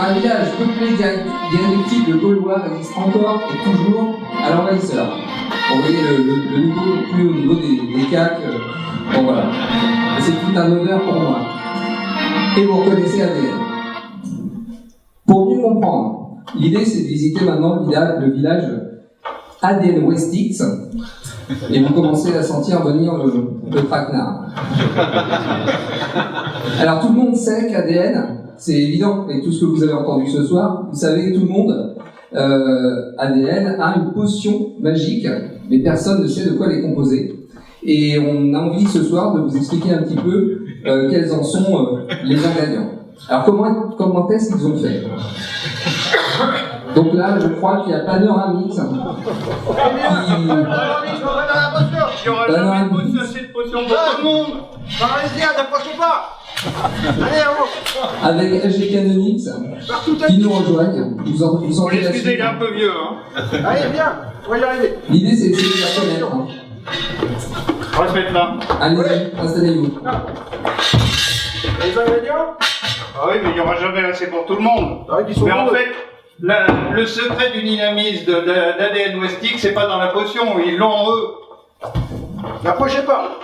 Un village peuplé dialectique de Gaulois résiste encore et toujours à l'envahisseur. Vous voyez le niveau plus au niveau des CAC. Bon voilà. C'est tout un honneur pour moi. Et vous reconnaissez ADN. Pour mieux comprendre, l'idée c'est de visiter maintenant le village ADN Westix. Et vous commencez à sentir venir le traquenard. Alors tout le monde sait qu'ADN, c'est évident, avec tout ce que vous avez entendu ce soir, vous savez tout le monde, ADN a une potion magique, mais personne ne sait de quoi elle est composée. Et on a envie ce soir de vous expliquer un petit peu quels en sont les ingrédients. Alors comment est-ce qu'ils ont fait? Donc là, je crois qu'il y a Panoramix. Il n'y aura jamais de potion pour tout le monde. Allez-y, n'approchez pas. Allez, on. Avec HG Canonix qui nous rejoignent. Vous sentez la excusez, il est un peu vieux. Allez, viens, on va y arriver. L'idée, c'est d'essayer de la connaître. On va se mettre là. Allez-y, installez-vous. Les ingrédients? Ah oui, mais il n'y aura jamais assez pour tout le monde. Mais en fait, le secret du dynamisme d'ADN Westix, c'est pas dans la potion, ils l'ont eux. N'approchez pas.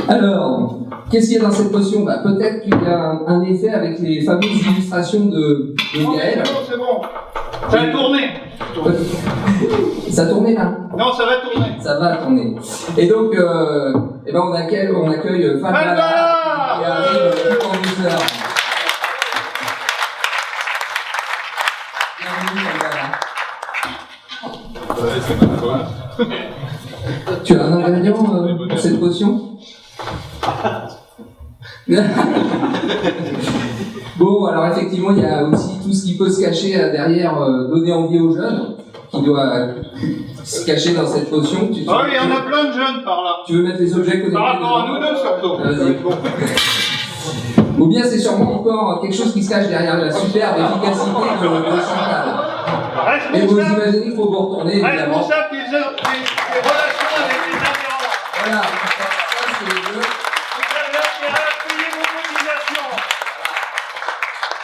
Alors, qu'est-ce qu'il y a dans cette potion? Peut-être qu'il y a un effet avec les fameuses illustrations de Gaël. C'est bon. Ça va tourner. Ça tournait là? Non, ça va tourner. Ça va tourner. Et donc, on accueille Falbala qui arrive tout en douceur. Bienvenue Falbala. Tu as un ingrédient pour cette potion? Bon, alors effectivement, il y a aussi tout ce qui peut se cacher derrière, donner envie aux jeunes, qui doit se cacher dans cette potion. Oh, il y en a plein de jeunes par là. Tu veux mettre les objets connectés? Par rapport à nous deux surtout. Vas-y. Ou bien c'est sûrement encore quelque chose qui se cache derrière la superbe efficacité de Chantal. Et vous imaginez qu'il faut vous retourner, évidemment. Responsable des relations avec les adhérents. Voilà, ça c'est le jeu.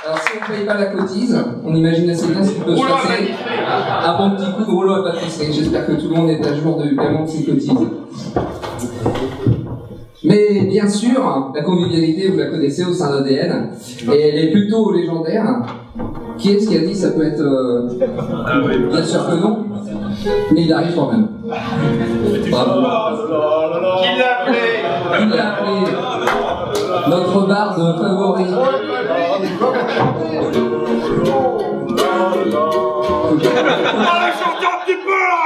Alors si on ne paye pas la cotise, on imagine assez bien ce qui peut se passer. Un bon petit coup de rouleau à pâtisserie. J'espère que tout le monde est à jour du paiement de ses cotises. Mais bien sûr, la convivialité, vous la connaissez au sein d'ADN, et elle est plutôt légendaire. Qui est-ce qui a dit ça peut être... Bien sûr que non, mais il arrive quand même. Bravo. Qui l'a appelé? Qui l'a appelé? Notre barde favori. Allez, sortez un petit peu là!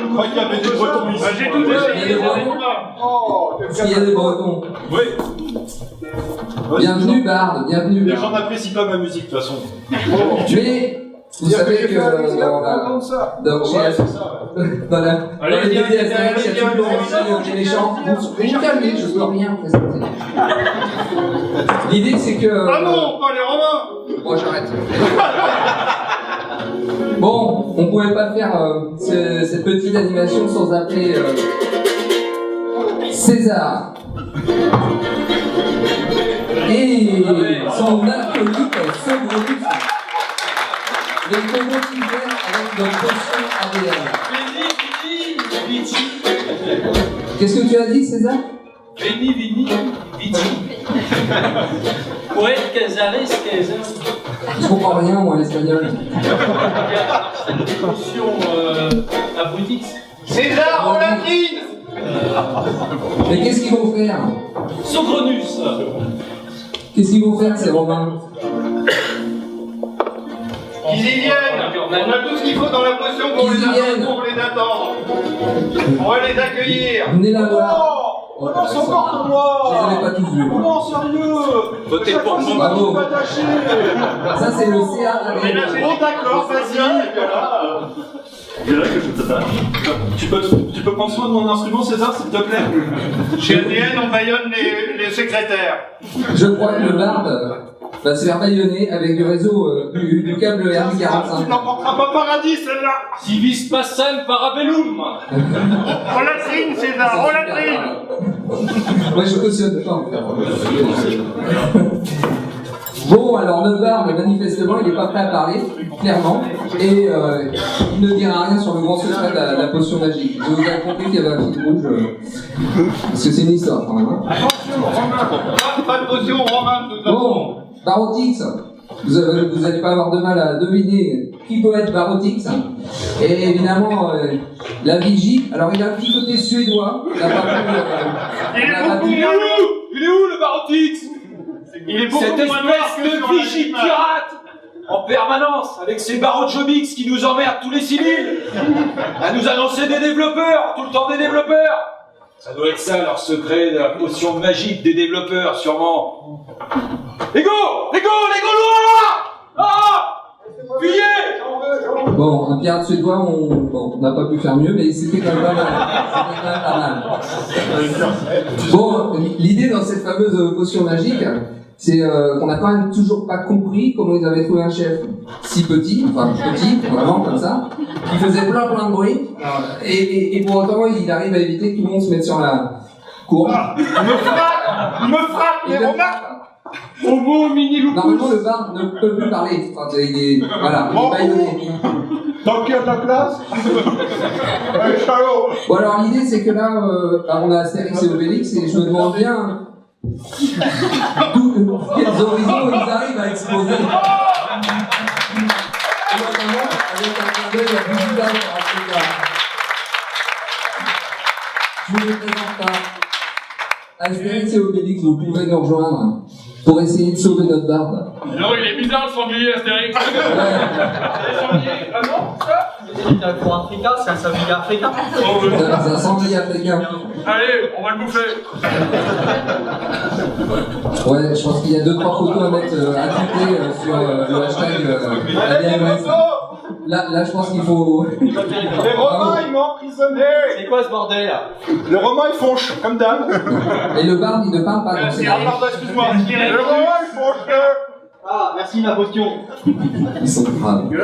Je crois qu'il y avait des Bretons ici. J'ai tout essayé. Est-ce qu'il y a des Bretons? Oui. Bienvenue Barde, bienvenue. Les gens n'apprécient pas ma musique de toute façon. Mais vous savez que dans la BDSM, il y a toujours aussi des méchants. Vous vous calmez, je ne peux rien présenter. L'idée c'est que... Ah non, pas les Romains! Bon, j'arrête. Bon, on ne pouvait pas faire cette petite animation sans appeler César. Et son acolyte Sogrobus. Les combos qui viennent avec notre potion ADN. Qu'est-ce que tu as dit, César? Veni, vidi. Poète Casares, Caesar. Je comprends rien, moi, l'espagnol. C'est une potion à boutique. César, on l'incline! Mais qu'est-ce qu'ils vont faire? Socronus. Qu'est-ce qu'ils vont faire, ces Romains? Qu'ils y viennent! On a tout ce qu'il faut dans la potion pour les attendre. On va les accueillir. Venez la voir. Oh non, c'est encore pour moi. Je les avais pas tous vus. Oh non, sérieux. Votez pour moi. Bravo. Pas attaché. Ça, c'est le CA. Bon, d'accord, vas-y. Il y en a que je te tape. Tu peux prendre soin de mon instrument, César, s'il te plaît? Chez ADN, on baillonne les secrétaires. Je crois que le barde va se faire baïonner avec du réseau du câble RJ45. Tu n'en porteras pas paradis, celle-là. Civis passem parabellum. On latrine, César, on latrine. Moi je cautionne pas en fait. Bon, alors Notbarn, manifestement, il n'est pas prêt à parler, clairement, et il ne dira rien sur le grand secret de la potion magique. Je vous ai compris qu'il y avait un fil rouge, parce que c'est une histoire quand même. Hein. Attention, Romain. Pas de potion, Romain, de toute façon. Bon, Barotix, vous n'allez pas avoir de mal à deviner qui peut être Barotix. Et évidemment, la vigie, alors il a un petit côté suédois, il a pas pu, Il est on a pas beaucoup pu- moins lourd. Il est où le Barotix? Il est beaucoup Cette moins noir espèce que sur de la vigie image. pirate en permanence avec ses barreaux de Jobix qui nous emmerdent tous les civils à nous annoncer des développeurs, tout le temps des développeurs. Ça doit être ça leur secret de la potion magique des développeurs sûrement. Les Gaulois! Ah! Fuyez! Bon, un pirate suédois, on n'a pas pu faire mieux, mais c'était quand même pas mal. C'était quand même pas mal. Bon, l'idée dans cette fameuse potion magique, c'est qu'on n'a quand même toujours pas compris comment ils avaient trouvé un chef si petit, enfin petit, vraiment comme ça, qui faisait plein de bruit, et pour autant il arrive à éviter que tout le monde se mette sur la courbe. Il me frappe, Et mais le- Romain. Homo mini lupus. Normalement, le bar ne peut plus parler. Enfin, il est baïonné. Tant qu'il y a de la place. Allez, chalot. Bon, alors l'idée, c'est que là, on a Astérix et Obélix, et je me demande bien quels horizons ils arrivent à exploser. Et notamment, avec un clin d'œil à Brigitte Africa. Je vous les présente pas. Astérix et Obélix, vous pouvez nous rejoindre pour essayer de sauver notre barbe. Non, il est bizarre le sanglier, Astérix. Ah non, ça Pour Africa, c'est un sablier africain. C'est un sanglier africain. Allez, on va le bouffer. Ouais, je pense qu'il y a 2-3 photos à mettre à tweeter sur le hashtag ADMS. Là, je pense qu'il faut. Les Romains, ils m'ont emprisonné. C'est quoi ce bordel là? Les Romains, ils font comme d'hab. Et le barde, il ne parle pas. Donc c'est Pardon, excuse-moi. Les Romains, ils font Ah, merci ma potion. Ils sont graves. Eh,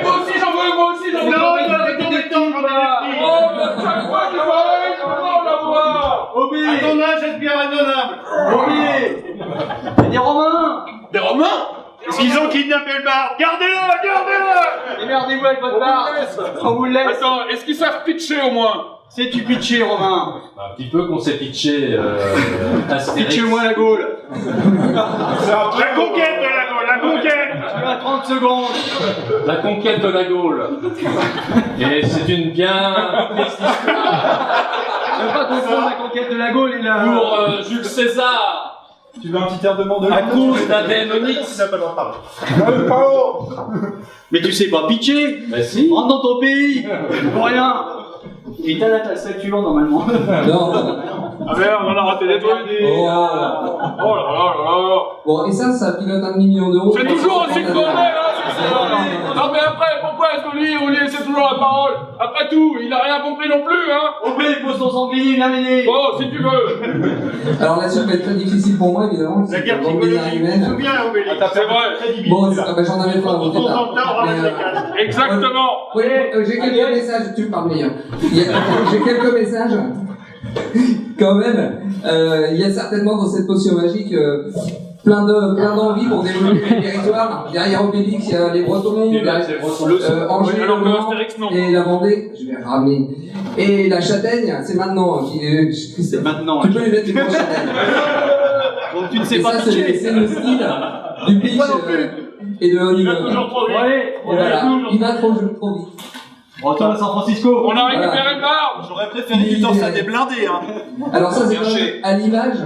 moi aussi j'en veux, moi aussi j'en veux. Non, il a été détente, on est des Oh, mais chaque fois que je vois, je veux la voir. petits. À ton âge, est-ce bien raisonnable? C'est des Romains. Des Romains? Est-ce qu'ils ont kidnappé le bar? Gardez-le, gardez-le! Démerdez-vous avec votre barre. On vous le laisse. Attends, est-ce qu'ils savent pitcher au moins? Sais-tu pitcher, Romain? Un petit peu qu'on s'est pitché Astérix. Pitchez-moi la Gaule. La conquête de la Gaule, la conquête! Tu as 30 secondes. La conquête de la Gaule. Et c'est une bien triste histoire Ne pas confondre la conquête de la Gaule et la. pour Jules César. Tu veux un petit air de mandolin? À cause d'Adène Onyx. pas le droit de parler. Allez, chalot. Mais tu sais pas pitcher. Bah si. Rentre dans ton pays. Pour rien. Et t'as là, t'as le sac suivant normalement. Non. Ah merde, on a raté des trucs. Oh. Oh là là là. Bon, et ça pilote 1 million d'euros. C'est toujours aussi de bordel, hein, c'est ça. Non mais après, pourquoi est-ce qu'on lui laisse toujours la parole? Après tout, il a rien compris non plus, hein. Obé, pose ton sanglier, viens m'aider. Bon, si tu veux. Alors là, ça va être très difficile pour moi, évidemment. La guerre Bande de psychologique, tu te humaine. souviens, Obélix? C'est vrai. Bon, j'en avais pas On au départ. s'entend, on Mais, ramasse les casques. Exactement. oui, j'ai quelques messages, tu me parles meilleur. J'ai quelques messages. Quand même, il y a certainement dans cette potion magique plein d'envie pour développer les territoires. Derrière Obélix, il y a les Bretons, Angers, Alors que Le Mans Astérix, non. et la Vendée. Je vais ramener. Et la châtaigne, c'est maintenant. C'est maintenant. Tu peux lui mettre une grosse châtaigne. Donc tu ne sais Et pas ça, pitcher. c'est le style du pitch et de Il va Hollywood. toujours trop vite. Allez, Et voilà, il va trop vite. retourne à San Francisco. On a récupéré le bar. J'aurais préféré du temps ça des blindés, hein. Alors ça, c'est quand même à l'image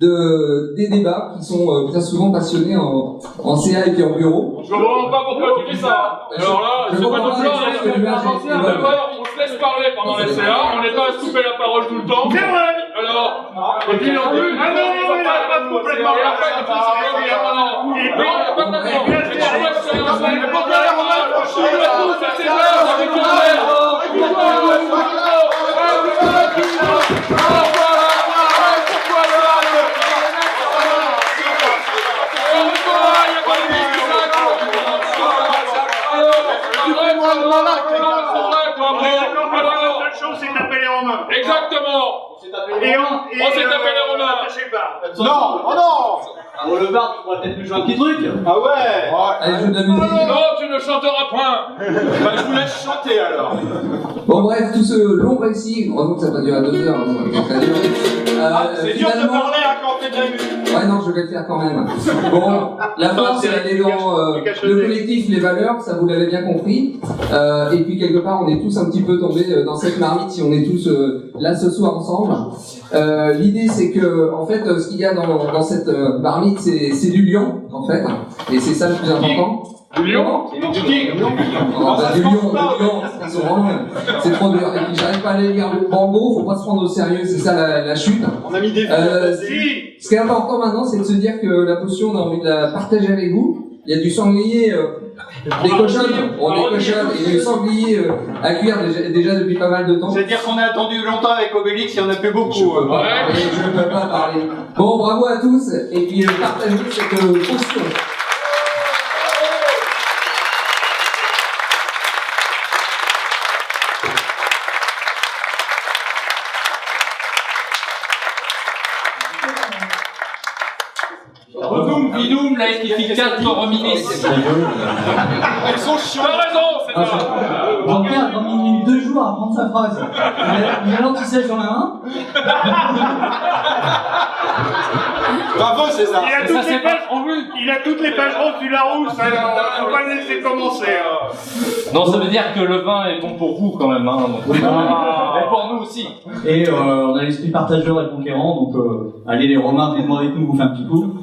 des débats qui sont bien souvent passionnés en CA et puis en bureau. Je vois vraiment pas pourquoi tu dis ça. Alors là, Je c'est pas comprends notre pas, genre, je pense que l'image est- d'abord, on se laisse parler pendant les CA, on n'est pas à se couper la parole tout le temps. C'est vrai! Alors, et puis en plus, Ah non, non, il a pas complètement et après, il faut se dire, oui, ah non, non, il n'y a pas de maintenant. Et tu laisses sur un sol, et pour que la parole, on doit tous à ses heures avec une mère. Pourquoi le malade, C'est vrai, quoi, on est bravo. d'accord que la seule chose, c'est taper les Romains. Exactement. On s'est tapé Et On s'est tapé les Romains. attacher le bar. Non, oh non. Bon, le bar, tu pourrais peut-être nous jouer un petit truc. Ah ouais. Allez, joue de la musique. Non, tu ne chanteras point. Bah, je vous laisse chanter alors. Bon, bref, tout ce long récit, heureusement que ça n'a pas duré 2 heures, hein, ça va pas durer. C'est dur de Finalement- parler à quand t'es déjà vu. Ouais, non, je vais le faire quand même. Bon, la force, elle est dans le collectif, les valeurs, ça vous l'avez bien compris. Et puis, quelque part, on est tous un petit peu tombés dans cette marmite si on est tous là ce soir ensemble. L'idée, c'est que, en fait, ce qu'il y a dans cette marmite, c'est du lion, en fait. Et c'est ça le plus important. Du lion. Du tigre. Du lion, ils sont vraiment... C'est trop dur. Et puis, j'arrive pas à les lire. En gros, faut pas se prendre au sérieux, c'est ça la chute. On a mis des Si. Ce qui est important maintenant, c'est de se dire que la potion, on a envie de la partager avec vous. Il y a du sanglier, des cochonnes, des cochonnes et du sanglier à cuire déjà depuis pas mal de temps. C'est-à-dire qu'on a attendu longtemps avec Obélix, il y en a plus beaucoup. Je peux pas parler, je peux pas parler. Bon, bravo à tous, et puis partagez cette potion. Redum vidum laetificator hominis. Elles sont chiantes. T'as raison, c'est ça. Jean-Pierre, quand il met 2 jours à apprendre sa phrase. Il a l'anti-sèche sur la main. Bravo César. Il a toutes les pages, il a toutes les pages roses du Larousse, alors faut pas le laisser commencer. Non, ça veut dire que le vin est bon pour vous quand même. Hein. Et pour nous aussi. Et on a l'esprit partageur et conquérant, donc allez les Romains, venez avec nous, vous fait un petit coup.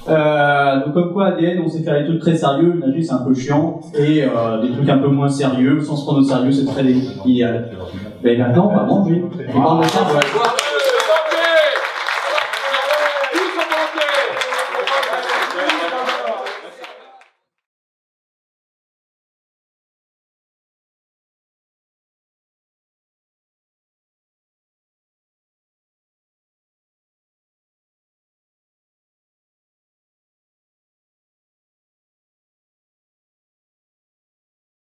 Donc comme quoi ADN, on sait faire des trucs très sérieux, nager c'est un peu chiant, et des trucs un peu moins sérieux, sans se prendre au sérieux, c'est très idéal. Mais maintenant on va manger. Et on va